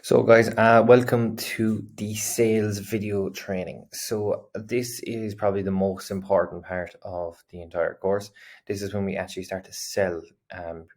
So guys, welcome to the sales video training. So this is probably the most important part of the entire course. This is when we actually start to sell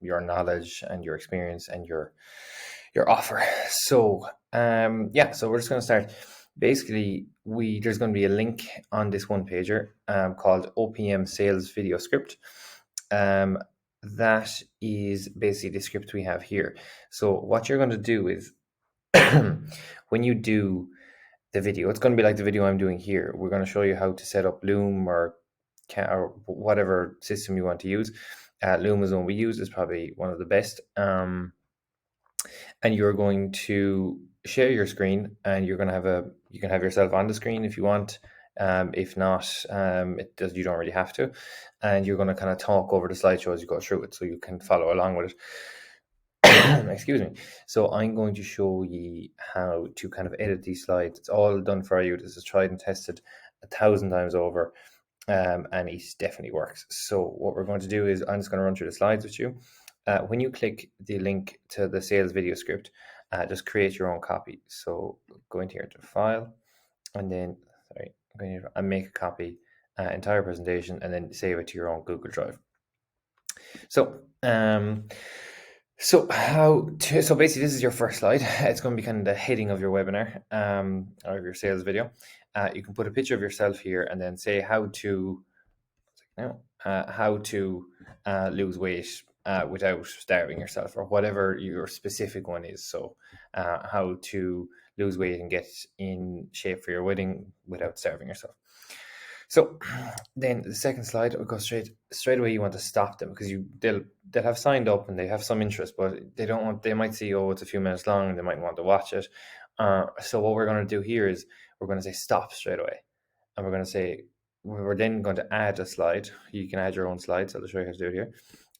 your knowledge and your experience and your offer. So yeah, so we're just going to start. Basically, there's going to be a link on this one pager called OPM Sales Video Script. That is basically the script we have here. So what you're going to do is when you do the video, it's going to be like the video I'm doing here. We're going to show you how to set up Loom or whatever system you want to use. Loom is the one we use. It's probably one of the best. And you're going to share your screen, and you're going to you can have yourself on the screen if you want. If not, you don't really have to. And you're going to kind of talk over the slideshow as you go through it, so you can follow along with it. Excuse me. So I'm going to show you how to kind of edit these slides. It's all done for you. This is tried and tested 1,000 times over, and it definitely works. So what we're going to do is I'm just going to run through the slides with you. When you click the link to the sales video script, just create your own copy. So go into here to File, and then and make a copy, entire presentation, and then save it to your own Google Drive. So so basically this is your first slide. It's going to be kind of the heading of your webinar or of your sales video. You can put a picture of yourself here and then say how to lose weight without starving yourself, or whatever your specific one is. So how to lose weight and get in shape for your wedding without starving yourself. So then the second slide will go straight away. You want to stop them because they'll have signed up and they have some interest, but they might see, oh, it's a few minutes long, and they might want to watch it. So what we're going to do here is we're going to say stop straight away, and we're going to say we're then going to add a slide. You can add your own slides. I'll show you how to do it here.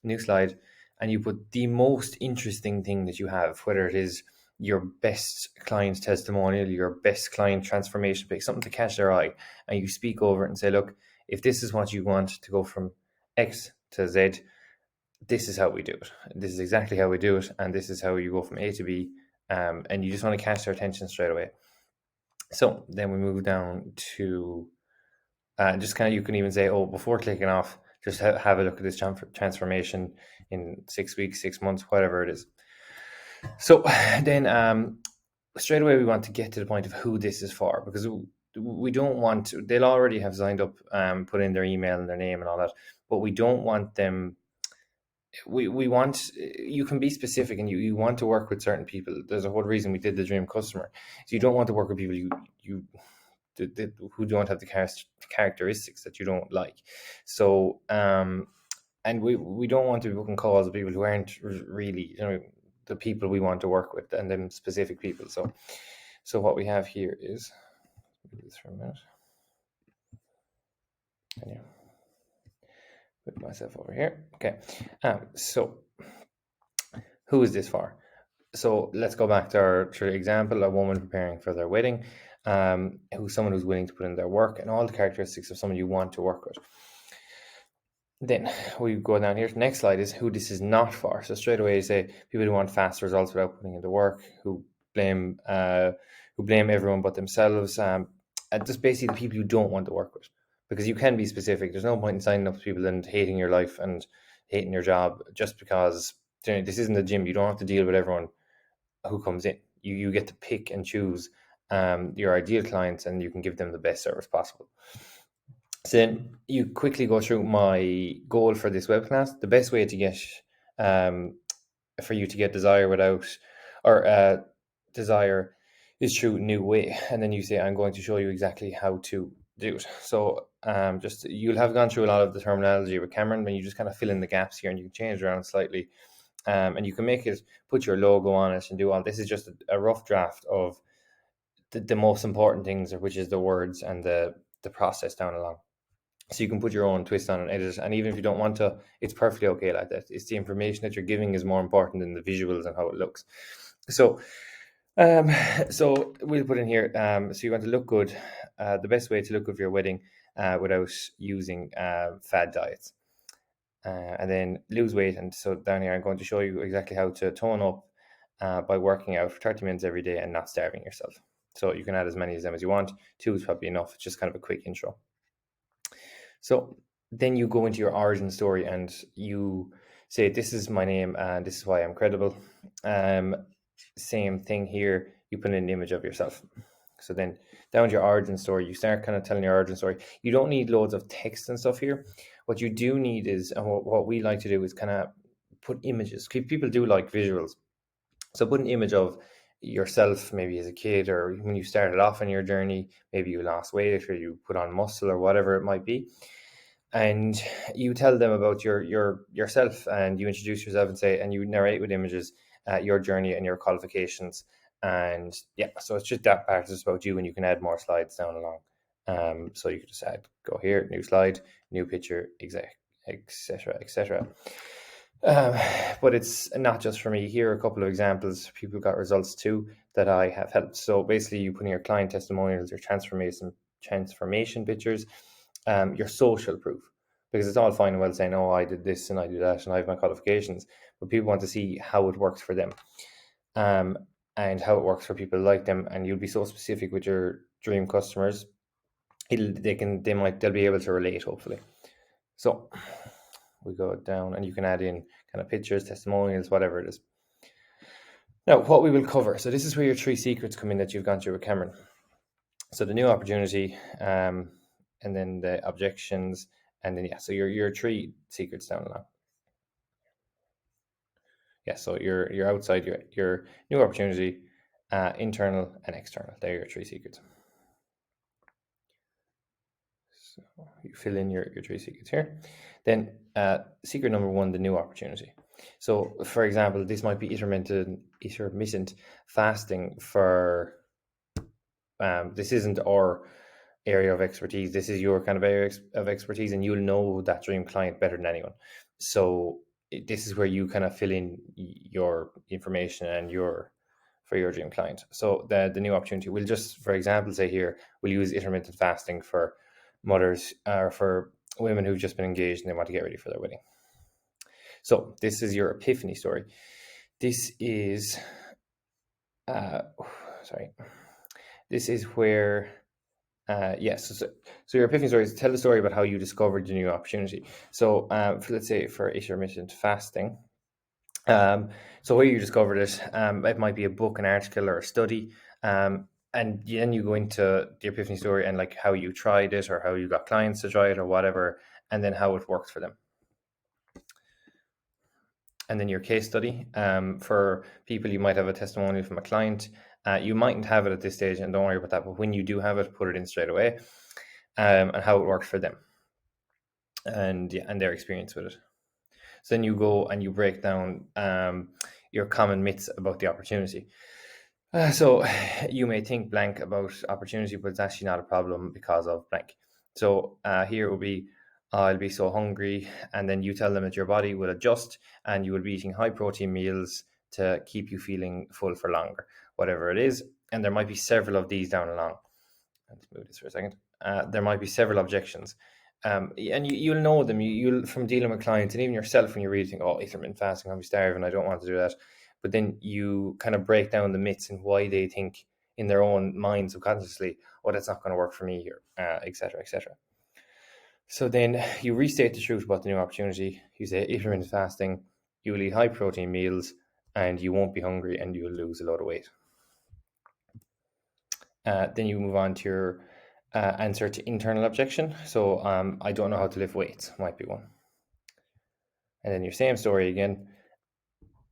New slide, and you put the most interesting thing that you have, whether it is your best client testimonial, your best client transformation pick, something to catch their eye, and you speak over it and say, look, if this is what you want to go from X to Z, this is how we do it. This is exactly how we do it, and this is how you go from A to B, and you just want to catch their attention straight away. So then we move down to just kind of, you can even say, oh, before clicking off, just have a look at this transformation in 6 weeks, 6 months, whatever it is. So then straight away we want to get to the point of who this is for, because we don't want to, they'll already have signed up, put in their email and their name and all that, but we don't want them. We want, you can be specific, and you want to work with certain people. There's a whole reason we did the dream customer. So you don't want to work with people who don't have the characteristics that you don't like. So and we don't want to be booking calls with people who aren't really, the people we want to work with, and them specific people. So what we have here is, do this for a minute. Yeah. Put myself over here. Okay. So who is this for? So let's go back to our example, a woman preparing for their wedding, who's someone who's willing to put in their work, and all the characteristics of someone you want to work with. Then we go down here. The next slide is who this is not for. So straight away you say people who want fast results without putting in the work, who blame everyone but themselves, and just basically the people you don't want to work with, because you can be specific. There's no point in signing up to people and hating your life and hating your job just because this isn't a gym. You don't have to deal with everyone who comes in. You get to pick and choose your ideal clients, and you can give them the best service possible. So then you quickly go through my goal for this web class. The best way to get for you to get desire desire is through New Way. And then you say, I'm going to show you exactly how to do it. So you'll have gone through a lot of the terminology with Cameron, but you just kind of fill in the gaps here, and you can change around slightly. And you can put your logo on it and do all. This is just a rough draft of the most important things, which is the words and the process down along. So you can put your own twist on and edit it. And even if you don't want to, it's perfectly okay like that. It's the information that you're giving is more important than the visuals and how it looks. So so we'll put in here, so you want to look good. The best way to look good for your wedding without using fad diets. And then lose weight. And so down here, I'm going to show you exactly how to tone up by working out for 30 minutes every day and not starving yourself. So you can add as many of them as you want. 2 is probably enough. It's just kind of a quick intro. So then you go into your origin story and you say, this is my name and this is why I'm credible. Same thing here. You put in an image of yourself. So then down to your origin story, you start kind of telling your origin story. You don't need loads of text and stuff here. What you do need is, and what we like to do is kind of put images. People do like visuals. So put an image of yourself, maybe as a kid or when you started off on your journey, maybe you lost weight or you put on muscle or whatever it might be. And you tell them about yourself and you introduce yourself and say, and you narrate with images your journey and your qualifications. And yeah, so it's just that part is about you, and you can add more slides down along. So you could just add, go here, new slide, new picture, etc., etc. But it's not just for me. Here are a couple of examples. People got results too that I have helped. So basically, you put in your client testimonials, your transformation pictures, your social proof, because it's all fine and well saying, oh, I did this and I did that and I have my qualifications, but people want to see how it works for them, and how it works for people like them. And you'll be so specific with your dream customers, they'll be able to relate, hopefully. So we go down and you can add in kind of pictures, testimonials, whatever it is. Now, what we will cover. So this is where your 3 secrets come in that you've gone through with Cameron. So the new opportunity, and then the objections, and then so your 3 secrets down along. So you're outside, your new opportunity, internal and external. They're your 3 secrets. So you fill in your 3 secrets here. Then secret number 1, the new opportunity. So for example, this might be intermittent fasting for, this isn't our area of expertise. This is your kind of area of expertise, and you'll know that dream client better than anyone. So this is where you kind of fill in your information and for your dream client. So the new opportunity, we'll just, for example, say here, we'll use intermittent fasting for mothers or for women who've just been engaged and they want to get ready for their wedding. So this is your epiphany story. This is, this is where, so your epiphany story is tell the story about how you discovered the new opportunity. So let's say for intermittent fasting, so where you discovered it, it might be a book, an article, or a study, and then you go into the epiphany story and like how you tried it or how you got clients to try it or whatever, and then how it worked for them. And then your case study, for people, you might have a testimonial from a client. You mightn't have it at this stage, and don't worry about that, but when you do have it, put it in straight away, and how it worked for them and their experience with it. So then you go and you break down your common myths about the opportunity. So you may think blank about opportunity, but it's actually not a problem because of blank. So here it will be, I'll be so hungry, and then you tell them that your body will adjust and you will be eating high protein meals to keep you feeling full for longer, whatever it is. And there might be several of these down along. Let's move this for a second. There might be several objections. And you'll know them. You'll from dealing with clients and even yourself when you read, think, oh, intermittent fasting, I'm starving, I don't want to do that. But then you kind of break down the myths and why they think in their own mind subconsciously, oh, that's not going to work for me here, etc., etc. So then you restate the truth about the new opportunity. You say intermittent fasting, you will eat high protein meals, and you won't be hungry, and you'll lose a lot of weight. Then you move on to your answer to internal objection. So I don't know how to lift weights, might be one. And then your same story again.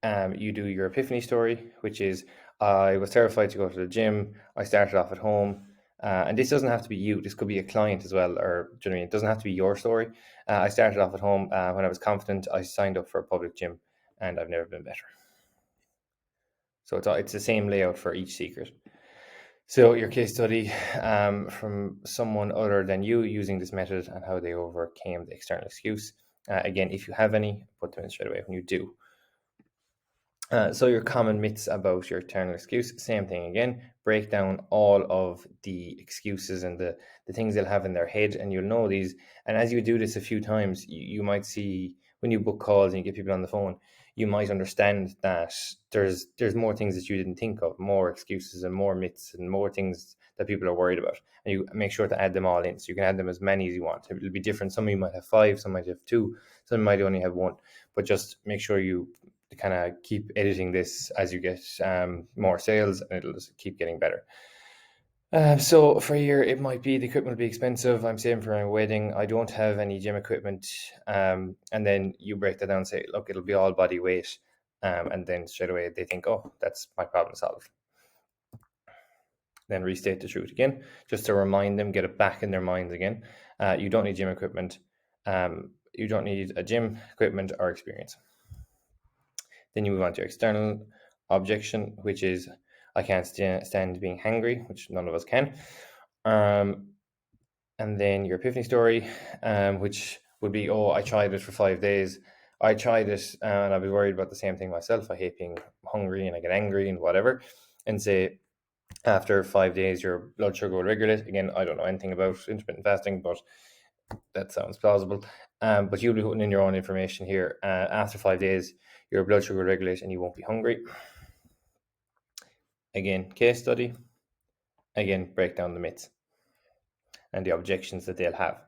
You do your epiphany story, which is, I was terrified to go to the gym. I started off at home. And this doesn't have to be you. This could be a client as well, or do you know what I mean? It doesn't have to be your story. I started off at home. When I was confident, I signed up for a public gym, and I've never been better. So it's the same layout for each secret. So your case study from someone other than you using this method and how they overcame the external excuse. Again, if you have any, put them in straight away when you do. So your common myths about your internal excuse, same thing again. Break down all of the excuses and the things they'll have in their head, and you'll know these. And as you do this a few times, you might see when you book calls and you get people on the phone, you might understand that there's more things that you didn't think of, more excuses and more myths and more things that people are worried about. And you make sure to add them all in. So you can add them as many as you want. It'll be different. Some of you might have 5, some might have 2, some might only have 1. But just make sure you kind of keep editing this as you get more sales, and it'll just keep getting better. So for a year, it might be the equipment will be expensive. I'm saving for my wedding. I don't have any gym equipment. And then you break that down and say, look, it'll be all body weight. And then straight away they think, oh, that's my problem solved. Then restate the truth again, just to remind them, get it back in their minds again. You don't need gym equipment. You don't need a gym equipment or experience. Then you move on to your external objection, which is, I can't stand being hangry, which none of us can. And then your epiphany story, which would be, oh, I tried it for 5 days. I tried it and I was worried about the same thing myself. I hate being hungry and I get angry and whatever. And say, after 5 days, your blood sugar will regulate. Again, I don't know anything about intermittent fasting, but that sounds plausible. But you'll be putting in your own information here. After 5 days, your blood sugar will regulate and you won't be hungry. Again, case study. Again, break down the myths and the objections that they'll have.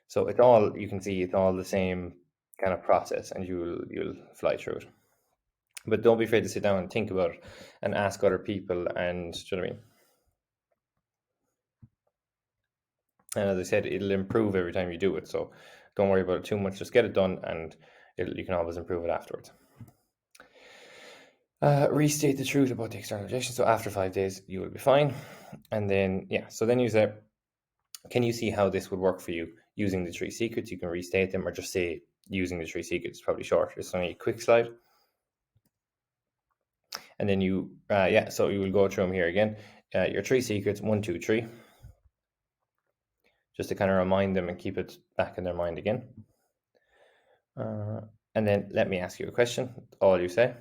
So it's all, you can see it's all the same kind of process, and you'll fly through it. But don't be afraid to sit down and think about it and ask other people, and do you know what I mean? And as I said, it'll improve every time you do it. So don't worry about it too much. Just get it done, and you can always improve it afterwards. Restate the truth about the external objection. So after 5 days, you will be fine. And then, so then you say, can you see how this would work for you using the 3 secrets? You can restate them or just say using the 3 secrets. It's probably short. It's only a quick slide. And then you, so you will go through them here again. Your 3 secrets, 1, 2, 3. Just to kind of remind them and keep it back in their mind again. And then let me ask you a question. All you say.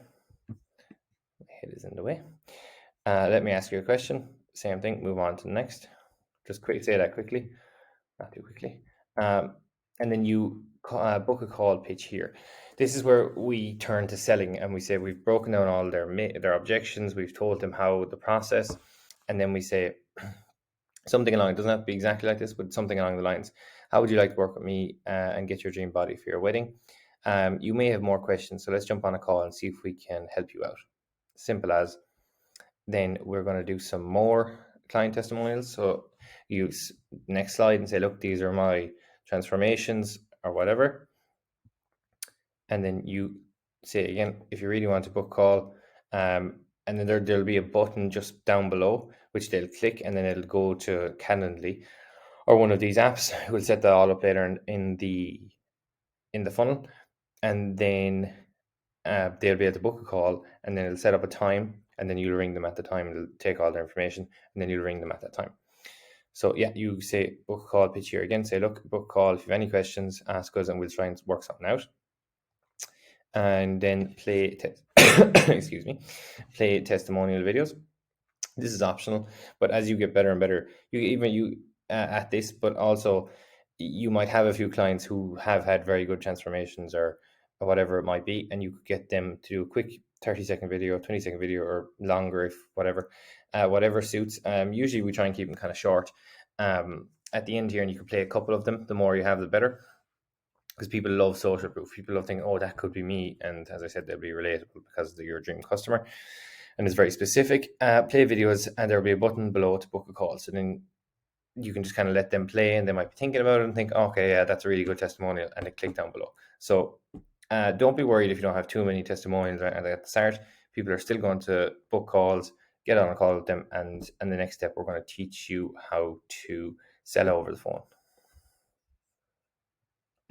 My head is in the way. Let me ask you a question. Same thing. Move on to the next. Just quick, say that quickly, not too quickly. And then you book a call pitch here. This is where we turn to selling, and we say we've broken down all their objections. We've told them how the process, and then we say something along. It doesn't have to be exactly like this, but something along the lines. How would you like to work with me and get your dream body for your wedding? You may have more questions, so let's jump on a call and see if we can help you out. Simple as. Then we're going to do some more client testimonials. So use next slide and say, look, these are my transformations or whatever. And then you say again, if you really want to book call, and then there'll be a button just down below, which they'll click, and then it'll go to Calendly or one of these apps. We'll set that all up later in the funnel. And then they'll be able to book a call, and then it'll set up a time, and then you'll ring them at the time, and it'll take all their information, and then you'll ring them at that time. So you say book a call pitch here again. Say, look, book a call. If you have any questions, ask us, and we'll try and work something out. And then play play testimonial videos. This is optional, but as you get better and better, you at this, but also you might have a few clients who have had very good transformations or whatever it might be, and you could get them to do a quick 30-second video, 20-second video, or longer if whatever suits. Usually we try and keep them kind of short at the end here, and you can play a couple of them. The more you have, the better, because people love social proof. People love thinking, oh, that could be me, and as I said, they'll be relatable because they're your dream customer, and it's very specific. Play videos, and there'll be a button below to book a call. So then you can just kind of let them play, and they might be thinking about it and think, okay, yeah, that's a really good testimonial, and they click down below. So don't be worried if you don't have too many testimonials at the start. People are still going to book calls, get on a call with them, and the next step, we're going to teach you how to sell over the phone.